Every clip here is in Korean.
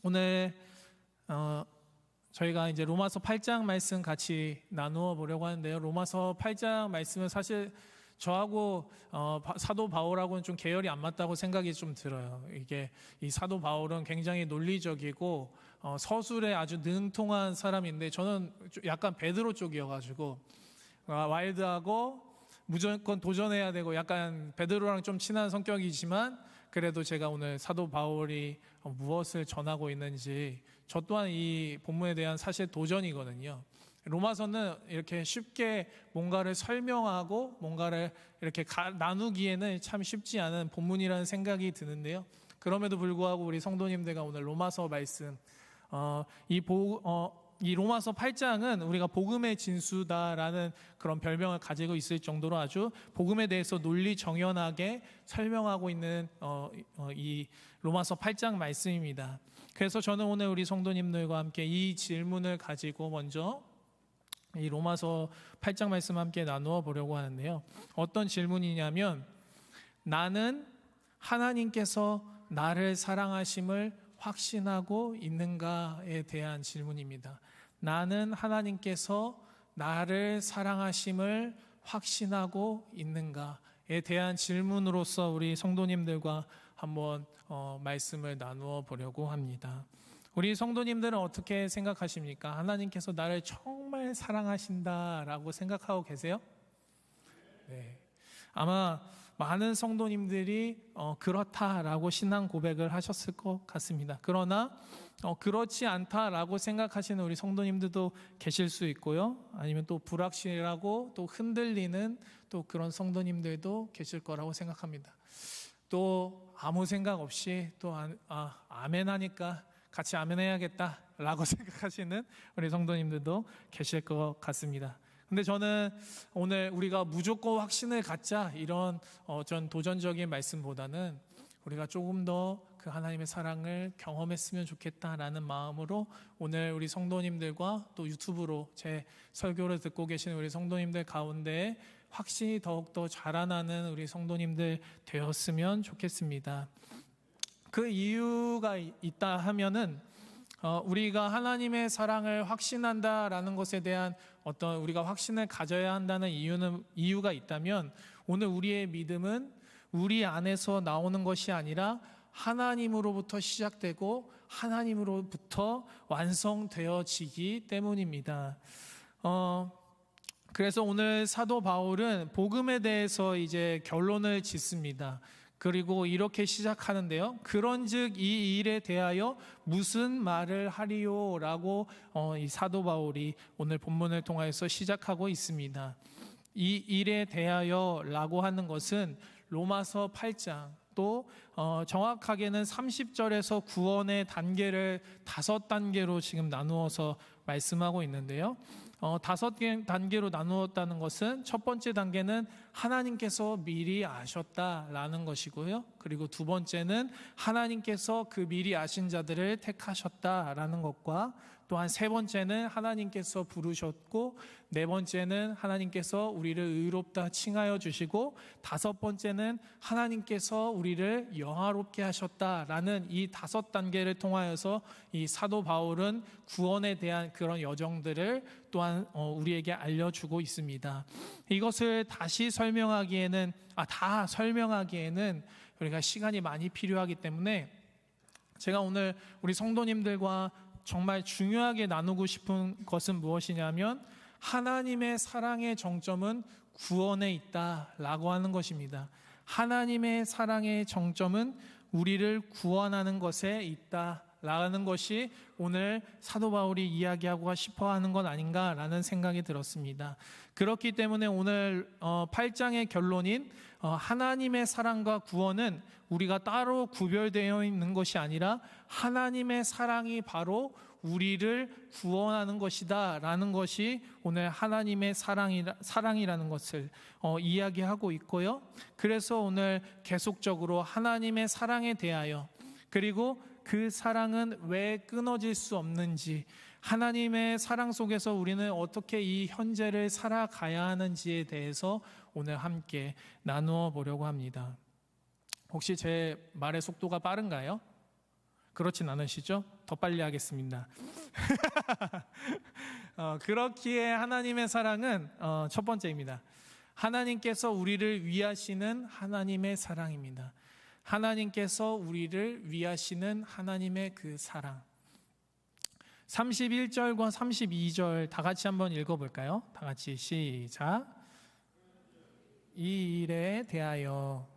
오늘 저희가 이제 로마서 8장 말씀 같이 나누어 보려고 하는데요. 로마서 8장 말씀은 사실 저하고 사도 바울하고는 좀 계열이 안 맞다고 생각이 좀 들어요. 이게 이 사도 바울은 굉장히 논리적이고 서술에 아주 능통한 사람인데 저는 약간 베드로 쪽이어가지고 와일드하고 무조건 도전해야 되고 약간 베드로랑 좀 친한 성격이지만 그래도 제가 오늘 사도 바울이 무엇을 전하고 있는지 저 또한 이 본문에 대한 사실 도전이거든요. 로마서는 이렇게 쉽게 뭔가를 설명하고 뭔가를 이렇게 나누기에는 참 쉽지 않은 본문이라는 생각이 드는데요. 그럼에도 불구하고 우리 성도님들과 오늘 로마서 말씀 이 로마서 8장은 우리가 복음의 진수다라는 그런 별명을 가지고 있을 정도로 아주 복음에 대해서 논리 정연하게 설명하고 있는 이 로마서 8장 말씀입니다. 그래서 저는 오늘 우리 성도님들과 함께 이 질문을 가지고 먼저 이 로마서 8장 말씀 함께 나누어 보려고 하는데요. 어떤 질문이냐면 나는 하나님께서 나를 사랑하심을 확신하고 있는가에 대한 질문입니다. 나는 하나님께서 나를 사랑하심을 확신하고 있는가에 대한 질문으로서 우리 성도님들과 한번 말씀을 나누어 보려고 합니다. 우리 성도님들은 어떻게 생각하십니까? 하나님께서 나를 정말 사랑하신다라고 생각하고 계세요? 네. 아마 많은 성도님들이 그렇다라고 신앙 고백을 하셨을 것 같습니다. 그러나 그렇지 않다라고 생각하시는 우리 성도님들도 계실 수 있고요. 아니면 또 불확실하고 또 흔들리는 또 그런 성도님들도 계실 거라고 생각합니다. 또 아무 생각 없이 또 아멘 하니까 같이 아멘 해야겠다라고 생각하시는 우리 성도님들도 계실 것 같습니다. 근데 저는 오늘 우리가 무조건 확신을 갖자 이런 전 도전적인 말씀보다는 우리가 조금 더 그 하나님의 사랑을 경험했으면 좋겠다라는 마음으로 오늘 우리 성도님들과 또 유튜브로 제 설교를 듣고 계시는 우리 성도님들 가운데 확신이 더욱더 자라나는 우리 성도님들 되었으면 좋겠습니다. 그 이유가 있다 하면은 우리가 하나님의 사랑을 확신한다라는 것에 대한 어떤 우리가 확신을 가져야 한다는 이유가 있다면 오늘 우리의 믿음은 우리 안에서 나오는 것이 아니라 하나님으로부터 시작되고 하나님으로부터 완성되어지기 때문입니다. 그래서 오늘 사도 바울은 복음에 대해서 이제 결론을 짓습니다. 그리고 이렇게 시작하는데요. 그런즉 이 일에 대하여 무슨 말을 하리요? 라고 이 사도 바울이 오늘 본문을 통해서 시작하고 있습니다. 이 일에 대하여 라고 하는 것은 로마서 8장 또 정확하게는 30절에서 구원의 단계를 5단계로 지금 나누어서 말씀하고 있는데요. 5단계로 나누었다는 것은 첫 번째 단계는 하나님께서 미리 아셨다라는 것이고요. 그리고 두 번째는 하나님께서 그 미리 아신 자들을 택하셨다라는 것과 또한 세 번째는 하나님께서 부르셨고 네 번째는 하나님께서 우리를 의롭다 칭하여 주시고 다섯 번째는 하나님께서 우리를 영화롭게 하셨다라는 이 5단계를 통하여서 이 사도 바울은 구원에 대한 그런 여정들을 또한 우리에게 알려주고 있습니다. 이것을 다시 설명하기에는 다 설명하기에는 우리가 시간이 많이 필요하기 때문에 제가 오늘 우리 성도님들과 정말 중요하게 나누고 싶은 것은 무엇이냐면 하나님의 사랑의 정점은 구원에 있다라고 하는 것입니다. 하나님의 사랑의 정점은 우리를 구원하는 것에 있다라는 것이 오늘 사도 바울이 이야기하고 싶어 하는 것 아닌가라는 생각이 들었습니다. 그렇기 때문에 오늘 8장의 결론인 하나님의 사랑과 구원은 우리가 따로 구별되어 있는 것이 아니라 하나님의 사랑이 바로 우리를 구원하는 것이다 라는 것이 오늘 하나님의 사랑이라는 것을 이야기하고 있고요. 그래서 오늘 계속적으로 하나님의 사랑에 대하여 그리고 그 사랑은 왜 끊어질 수 없는지 하나님의 사랑 속에서 우리는 어떻게 이 현재를 살아가야 하는지에 대해서 오늘 함께 나누어 보려고 합니다. 혹시 제 말의 속도가 빠른가요? 그렇진 않으시죠? 더 빨리 하겠습니다. 그렇기에 하나님의 사랑은 첫 번째입니다. 하나님께서 우리를 위하시는 하나님의 사랑입니다. 하나님께서 우리를 위하시는 하나님의 그 사랑. 31절과 32절 다 같이 한번 읽어볼까요? 다 같이 시작. 이 일에 대하여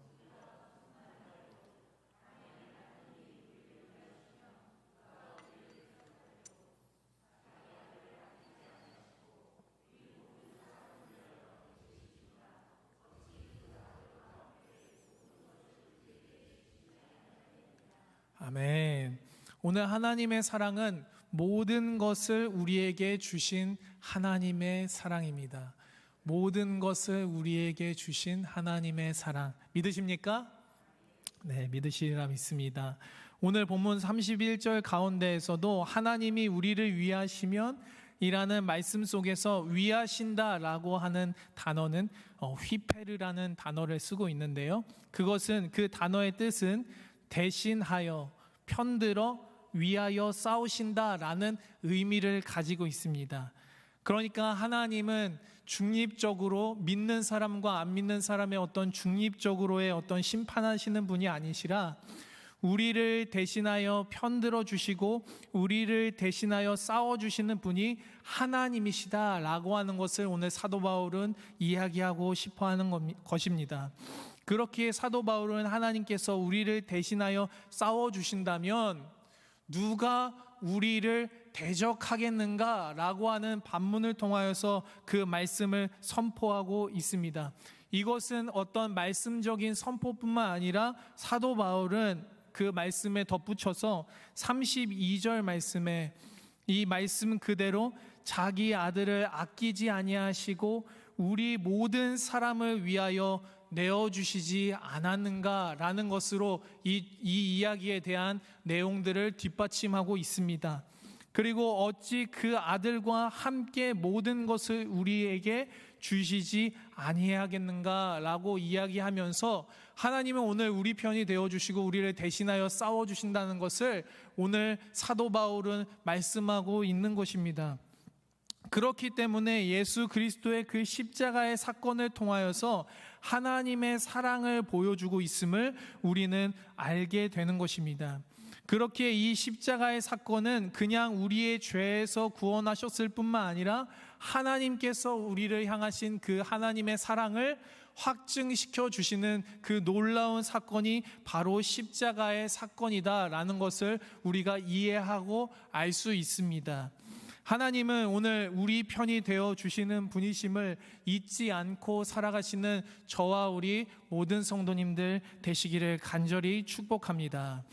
아멘. 오늘 하나님의 사랑은 모든 것을 우리에게 주신 하나님의 사랑입니다. 모든 것을 우리에게 주신 하나님의 사랑. 믿으십니까? 네, 믿으시리라 믿습니다. 오늘 본문 31절 가운데에서도 하나님이 우리를 위하시면 이라는 말씀 속에서 위하신다라고 하는 단어는 휘페르라는 단어를 쓰고 있는데요. 그것은 그 단어의 뜻은 대신하여, 편들어, 위하여 싸우신다라는 의미를 가지고 있습니다. 그러니까 하나님은 중립적으로 믿는 사람과 안 믿는 사람의 어떤 중립적으로의 어떤 심판하시는 분이 아니시라 우리를 대신하여 편들어 주시고 우리를 대신하여 싸워 주시는 분이 하나님이시다라고 하는 것을 오늘 사도 바울은 이야기하고 싶어 하는 것입니다. 그렇기에 사도 바울은 하나님께서 우리를 대신하여 싸워 주신다면 누가 우리를 대적하겠는가? 라고 하는 반문을 통하여서 그 말씀을 선포하고 있습니다. 이것은 어떤 말씀적인 선포뿐만 아니라 사도 바울은 그 말씀에 덧붙여서 32절 말씀에 이 말씀 그대로 자기 아들을 아끼지 아니하시고 우리 모든 사람을 위하여 내어주시지 않았는가라는 것으로 이 이야기에 대한 내용들을 뒷받침하고 있습니다. 그리고 어찌 그 아들과 함께 모든 것을 우리에게 주시지 아니하겠는가라고 이야기하면서 하나님은 오늘 우리 편이 되어주시고 우리를 대신하여 싸워주신다는 것을 오늘 사도 바울은 말씀하고 있는 것입니다. 그렇기 때문에 예수 그리스도의 그 십자가의 사건을 통하여서 하나님의 사랑을 보여주고 있음을 우리는 알게 되는 것입니다. 그렇기에 이 십자가의 사건은 그냥 우리의 죄에서 구원하셨을 뿐만 아니라 하나님께서 우리를 향하신 그 하나님의 사랑을 확증시켜 주시는 그 놀라운 사건이 바로 십자가의 사건이다라는 것을 우리가 이해하고 알 수 있습니다. 하나님은 오늘 우리 편이 되어 주시는 분이심을 잊지 않고 살아가시는 저와 우리 모든 성도님들 되시기를 간절히 축복합니다.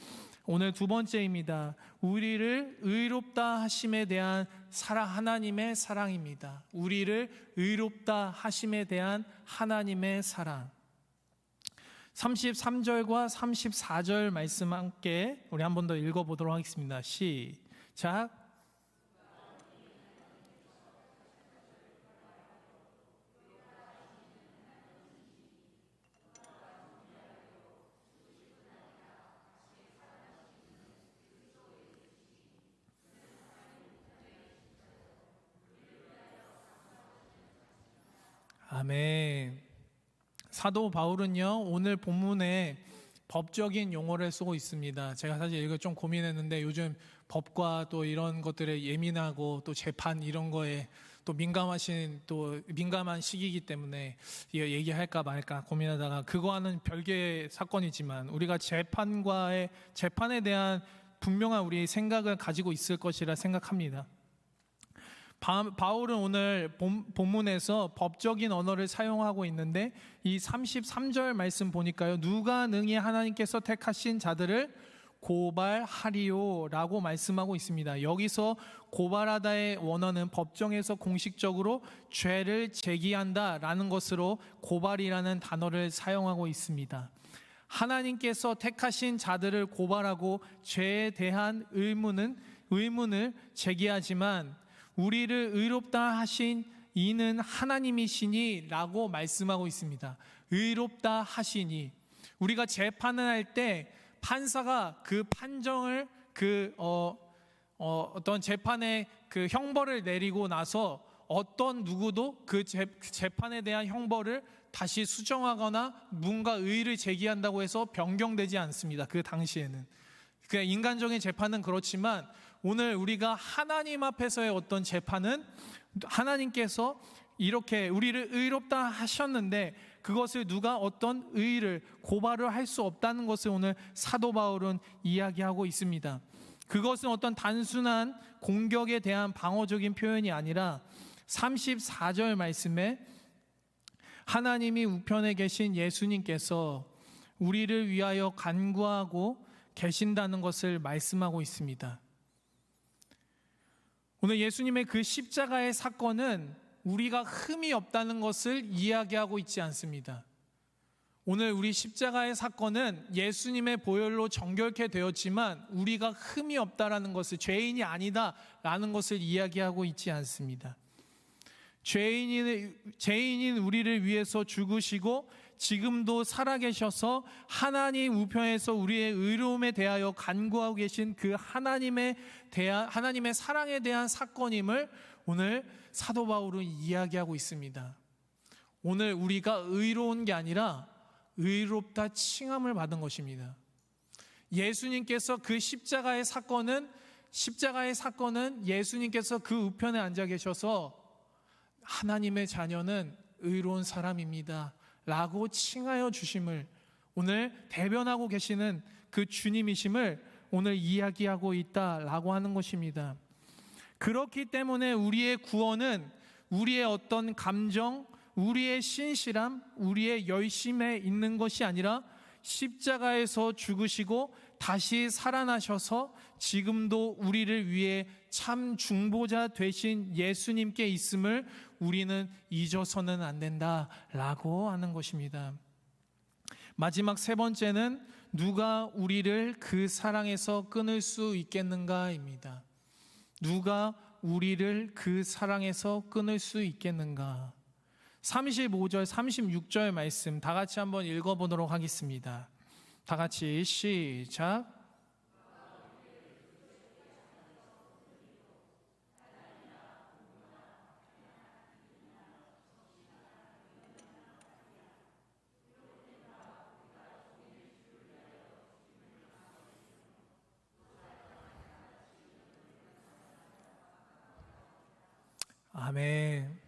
오늘 두 번째입니다. 우리를 의롭다 하심에 대한 하나님의 사랑입니다. 우리를 의롭다 하심에 대한 하나님의 사랑. 33절과 34절 말씀 함께 우리 한 번 더 읽어보도록 하겠습니다. 시작. 아멘. 사도 바울은요 오늘 본문에 법적인 용어를 쓰고 있습니다. 제가 사실 이거 좀 고민했는데 요즘 법과 또 이런 것들에 예민하고 또 재판 이런 거에 또 민감한 시기이기 때문에 이거 얘기할까 말까 고민하다가 그거와는 별개의 사건이지만 우리가 재판에 대한 분명한 우리의 생각을 가지고 있을 것이라 생각합니다. 바울은 오늘 본문에서 법적인 언어를 사용하고 있는데 이 33절 말씀 보니까요. 누가 능히 하나님께서 택하신 자들을 고발하리요 라고 말씀하고 있습니다. 여기서 고발하다의 원어는 법정에서 공식적으로 죄를 제기한다 라는 것으로 고발이라는 단어를 사용하고 있습니다. 하나님께서 택하신 자들을 고발하고 죄에 대한 의문을 제기하지만 우리를 의롭다 하신 이는 하나님이시니 라고 말씀하고 있습니다. 의롭다 하시니. 우리가 재판을 할 때 판사가 그 판정을 어떤 재판의 그 형벌을 내리고 나서 어떤 누구도 그 재판에 대한 형벌을 다시 수정하거나 뭔가 의의를 제기한다고 해서 변경되지 않습니다. 그 당시에는. 그냥 인간적인 재판은 그렇지만 오늘 우리가 하나님 앞에서의 어떤 재판은 하나님께서 이렇게 우리를 의롭다 하셨는데 그것을 누가 어떤 의의를 고발을 할 수 없다는 것을 오늘 사도 바울은 이야기하고 있습니다. 그것은 어떤 단순한 공격에 대한 방어적인 표현이 아니라 34절 말씀에 하나님이 우편에 계신 예수님께서 우리를 위하여 간구하고 계신다는 것을 말씀하고 있습니다. 오늘 예수님의 그 십자가의 사건은 우리가 흠이 없다는 것을 이야기하고 있지 않습니다. 오늘 우리 십자가의 사건은 예수님의 보혈로 정결케 되었지만 우리가 흠이 없다라는 것을, 죄인이 아니다라는 것을 이야기하고 있지 않습니다. 죄인인 우리를 위해서 죽으시고 지금도 살아계셔서 하나님 우편에서 우리의 의로움에 대하여 간구하고 계신 그 하나님의 사랑에 대한 사건임을 오늘 사도 바울은 이야기하고 있습니다. 오늘 우리가 의로운 게 아니라 의롭다 칭함을 받은 것입니다. 예수님께서 그 십자가의 사건은 예수님께서 그 우편에 앉아 계셔서 하나님의 자녀는 의로운 사람입니다 라고 칭하여 주심을, 오늘 대변하고 계시는 그 주님이심을 오늘 이야기하고 있다라고 하는 것입니다. 그렇기 때문에 우리의 구원은 우리의 어떤 감정, 우리의 신실함, 우리의 열심에 있는 것이 아니라 십자가에서 죽으시고 다시 살아나셔서 지금도 우리를 위해 참 중보자 되신 예수님께 있음을 우리는 잊어서는 안 된다라고 하는 것입니다. 마지막 세 번째는 누가 우리를 그 사랑에서 끊을 수 있겠는가입니다. 누가 우리를 그 사랑에서 끊을 수 있겠는가? 35절, 36절 말씀 다 같이 한번 읽어보도록 하겠습니다. 다 같이 시작. 아멘.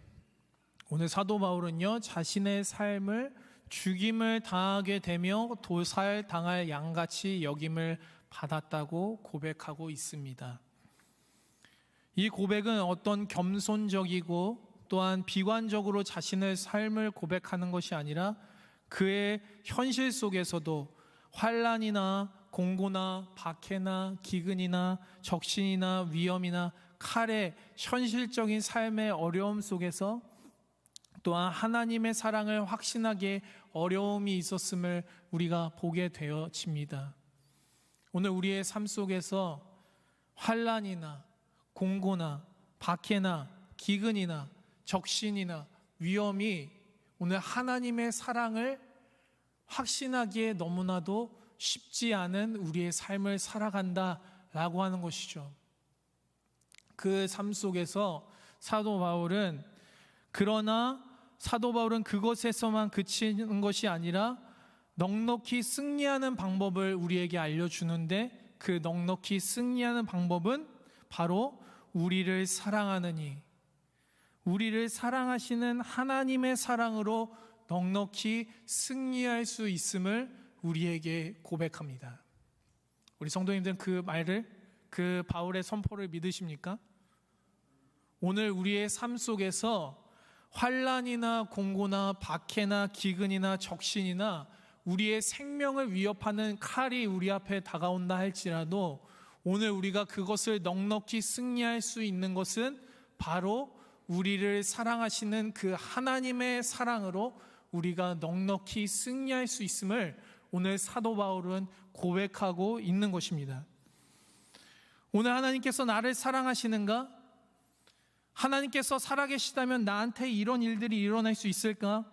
오늘 사도 바울은요, 자신의 삶을 죽임을 당하게 되며 도살 당할 양같이 여김을 받았다고 고백하고 있습니다. 이 고백은 어떤 겸손적이고 또한 비관적으로 자신의 삶을 고백하는 것이 아니라 그의 현실 속에서도 환난이나 공고나 박해나 기근이나 적신이나 위험이나 칼의 현실적인 삶의 어려움 속에서 또한 하나님의 사랑을 확신하기에 어려움이 있었음을 우리가 보게 되어집니다. 오늘 우리의 삶 속에서 환난이나 공고나 박해나 기근이나 적신이나 위험이 오늘 하나님의 사랑을 확신하기에 너무나도 쉽지 않은 우리의 삶을 살아간다라고 하는 것이죠. 그 삶 속에서 사도 바울은 그것에서만 그치는 것이 아니라 넉넉히 승리하는 방법을 우리에게 알려주는데, 그 넉넉히 승리하는 방법은 바로 우리를 사랑하느니, 우리를 사랑하시는 하나님의 사랑으로 넉넉히 승리할 수 있음을 우리에게 고백합니다. 우리 성도님들은 그 말을, 그 바울의 선포를 믿으십니까? 오늘 우리의 삶 속에서 환난이나 공고나 박해나 기근이나 적신이나 우리의 생명을 위협하는 칼이 우리 앞에 다가온다 할지라도 오늘 우리가 그것을 넉넉히 승리할 수 있는 것은 바로 우리를 사랑하시는 그 하나님의 사랑으로 우리가 넉넉히 승리할 수 있음을 오늘 사도 바울은 고백하고 있는 것입니다. 오늘 하나님께서 나를 사랑하시는가? 하나님께서 살아계시다면 나한테 이런 일들이 일어날 수 있을까?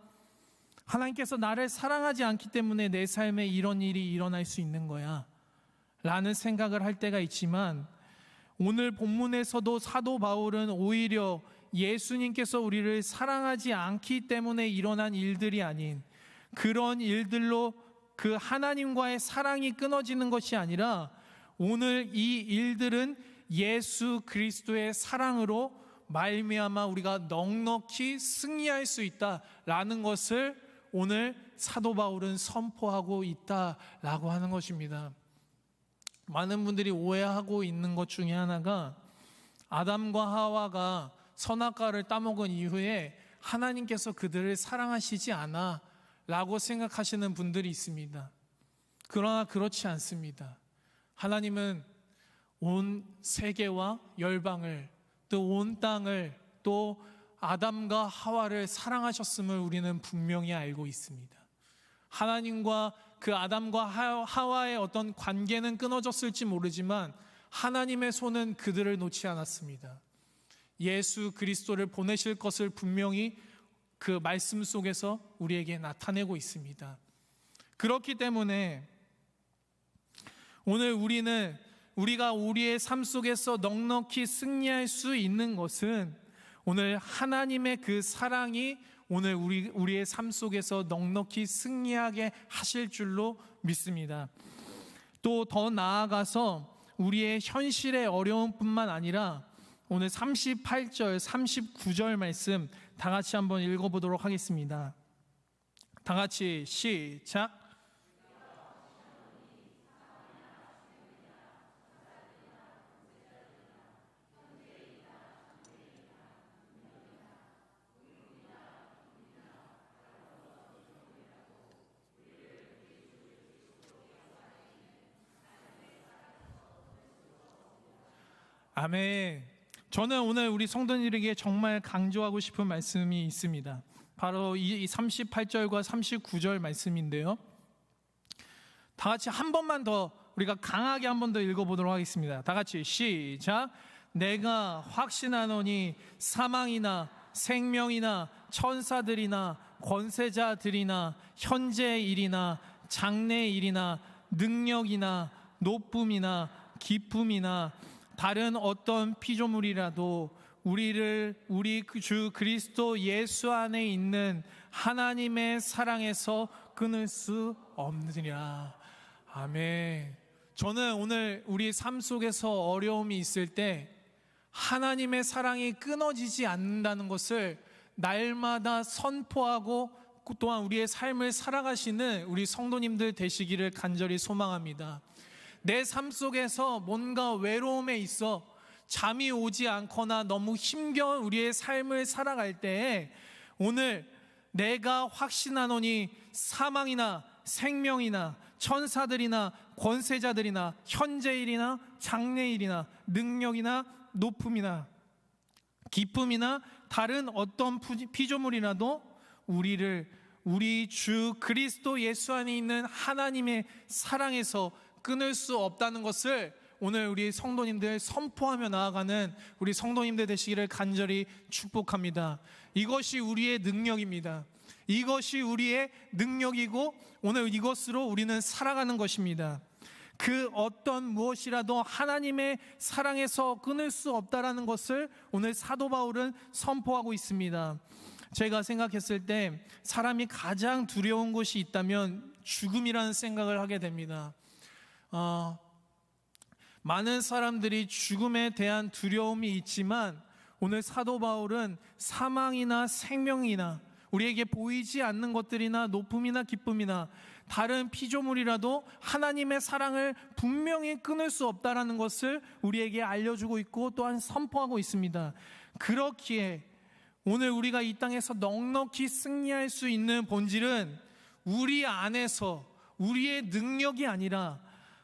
하나님께서 나를 사랑하지 않기 때문에 내 삶에 이런 일이 일어날 수 있는 거야 라는 생각을 할 때가 있지만, 오늘 본문에서도 사도 바울은 오히려 예수님께서 우리를 사랑하지 않기 때문에 일어난 일들이 아닌, 그런 일들로 그 하나님과의 사랑이 끊어지는 것이 아니라 오늘 이 일들은 예수 그리스도의 사랑으로 말미암아 우리가 넉넉히 승리할 수 있다라는 것을 오늘 사도 바울은 선포하고 있다라고 하는 것입니다. 많은 분들이 오해하고 있는 것 중에 하나가, 아담과 하와가 선악과를 따먹은 이후에 하나님께서 그들을 사랑하시지 않아 라고 생각하시는 분들이 있습니다. 그러나 그렇지 않습니다. 하나님은 온 세계와 열방을, 또 온 땅을, 또 아담과 하와를 사랑하셨음을 우리는 분명히 알고 있습니다. 하나님과 그 아담과 하와의 어떤 관계는 끊어졌을지 모르지만 하나님의 손은 그들을 놓지 않았습니다. 예수 그리스도를 보내실 것을 분명히 그 말씀 속에서 우리에게 나타내고 있습니다. 그렇기 때문에 오늘 우리가 우리의 삶 속에서 넉넉히 승리할 수 있는 것은 오늘 하나님의 그 사랑이 오늘 우리의 삶 속에서 넉넉히 승리하게 하실 줄로 믿습니다. 또 더 나아가서 우리의 현실의 어려움뿐만 아니라 오늘 38절, 39절 말씀 다 같이 한번 읽어보도록 하겠습니다. 다 같이 시작. 아멘. 저는 오늘 우리 성도님들에게 정말 강조하고 싶은 말씀이 있습니다. 바로 이 38절과 39절 말씀인데요, 다 같이 한 번만 더 우리가 강하게 한 번 더 읽어보도록 하겠습니다. 다 같이 시작. 내가 확신하노니 사망이나 생명이나 천사들이나 권세자들이나 현재의 일이나 장래의 일이나 능력이나 높음이나 기쁨이나 다른 어떤 피조물이라도 우리 주 그리스도 예수 안에 있는 하나님의 사랑에서 끊을 수 없느니라. 아멘. 저는 오늘 우리 삶 속에서 어려움이 있을 때 하나님의 사랑이 끊어지지 않는다는 것을 날마다 선포하고 또한 우리의 삶을 살아가시는 우리 성도님들 되시기를 간절히 소망합니다. 내 삶 속에서 뭔가 외로움에 있어 잠이 오지 않거나 너무 힘겨운 우리의 삶을 살아갈 때에 오늘 내가 확신하노니 사망이나 생명이나 천사들이나 권세자들이나 현재일이나 장래일이나 능력이나 높음이나 기쁨이나 다른 어떤 피조물이라도 우리 주 그리스도 예수 안에 있는 하나님의 사랑에서 끊을 수 없다는 것을 오늘 우리 성도님들 선포하며 나아가는 우리 성도님들 되시기를 간절히 축복합니다. 이것이 우리의 능력입니다. 이것이 우리의 능력이고 오늘 이것으로 우리는 살아가는 것입니다. 그 어떤 무엇이라도 하나님의 사랑에서 끊을 수 없다라는 것을 오늘 사도 바울은 선포하고 있습니다. 제가 생각했을 때 사람이 가장 두려운 것이 있다면 죽음이라는 생각을 하게 됩니다. 많은 사람들이 죽음에 대한 두려움이 있지만 오늘 사도 바울은 사망이나 생명이나 우리에게 보이지 않는 것들이나 높음이나 기쁨이나 다른 피조물이라도 하나님의 사랑을 분명히 끊을 수 없다라는 것을 우리에게 알려주고 있고 또한 선포하고 있습니다. 그렇기에 오늘 우리가 이 땅에서 넉넉히 승리할 수 있는 본질은 우리 안에서 우리의 능력이 아니라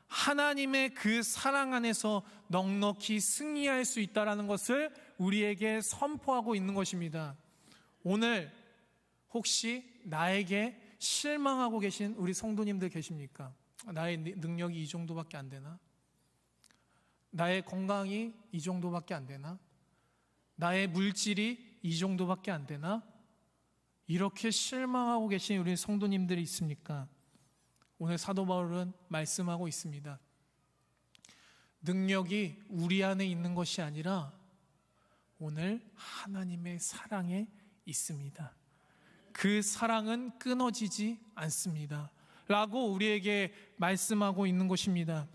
하나님의 그 사랑 안에서 넉넉히 승리할 수 있다는 것을 우리에게 선포하고 있는 것입니다. 오늘 혹시 나에게 실망하고 계신 우리 성도님들 계십니까? 나의 능력이 이 정도밖에 안 되나? 나의 건강이 이 정도밖에 안 되나? 나의 물질이 이 정도밖에 안 되나? 이렇게 실망하고 계신 우리 성도님들이 있습니까? 오늘 사도 바울은 말씀하고 있습니다. 능력이 우리 안에 있는 것이 아니라 오늘 하나님의 사랑에 있습니다. 그 사랑은 끊어지지 않습니다 라고 우리에게 말씀하고 있는 것입니다.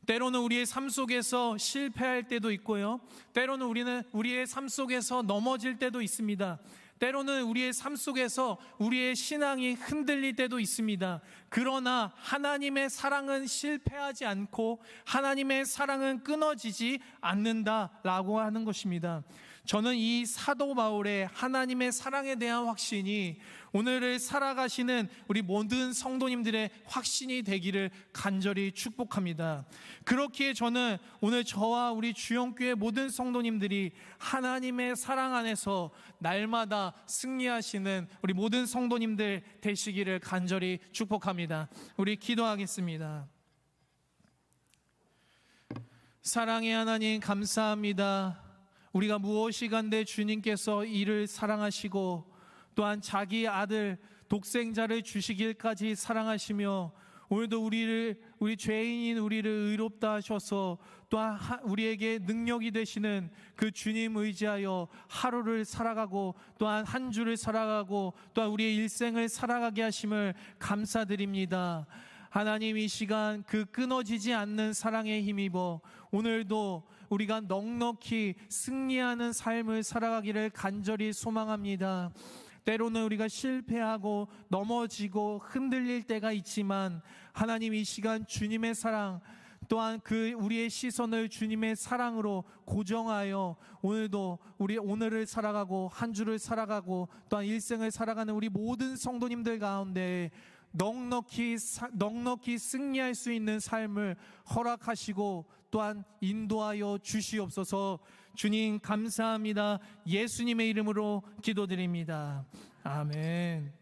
때로는 우리의 삶 속에서 실패할 때도 있고요, 때로는 우리는 우리의 삶 속에서 넘어질 때도 있습니다. 때로는 우리의 삶 속에서 우리의 신앙이 흔들릴 때도 있습니다. 그러나 하나님의 사랑은 실패하지 않고 하나님의 사랑은 끊어지지 않는다라고 하는 것입니다. 저는 이 사도 바울의 하나님의 사랑에 대한 확신이 오늘을 살아가시는 우리 모든 성도님들의 확신이 되기를 간절히 축복합니다. 그렇기에 저는 오늘 저와 우리 주영교회 모든 성도님들이 하나님의 사랑 안에서 날마다 승리하시는 우리 모든 성도님들 되시기를 간절히 축복합니다. 우리 기도하겠습니다. 사랑의 하나님, 감사합니다. 우리가 무엇이 간데 주님께서 이를 사랑하시고 또한 자기 아들 독생자를 주시길까지 사랑하시며 오늘도 우리 죄인인 우리를 의롭다 하셔서 또한 우리에게 능력이 되시는 그 주님 의지하여 하루를 살아가고 또한 한 주를 살아가고 또한 우리의 일생을 살아가게 하심을 감사드립니다. 하나님, 이 시간 그 끊어지지 않는 사랑에 힘입어 오늘도 우리가 넉넉히 승리하는 삶을 살아가기를 간절히 소망합니다. 때로는 우리가 실패하고 넘어지고 흔들릴 때가 있지만 하나님, 이 시간 주님의 사랑 또한 그 우리의 시선을 주님의 사랑으로 고정하여 오늘도 우리 오늘을 살아가고 한 주를 살아가고 또한 일생을 살아가는 우리 모든 성도님들 가운데 넉넉히 승리할 수 있는 삶을 허락하시고 또한 인도하여 주시옵소서. 주님 감사합니다. 예수님의 이름으로 기도드립니다. 아멘.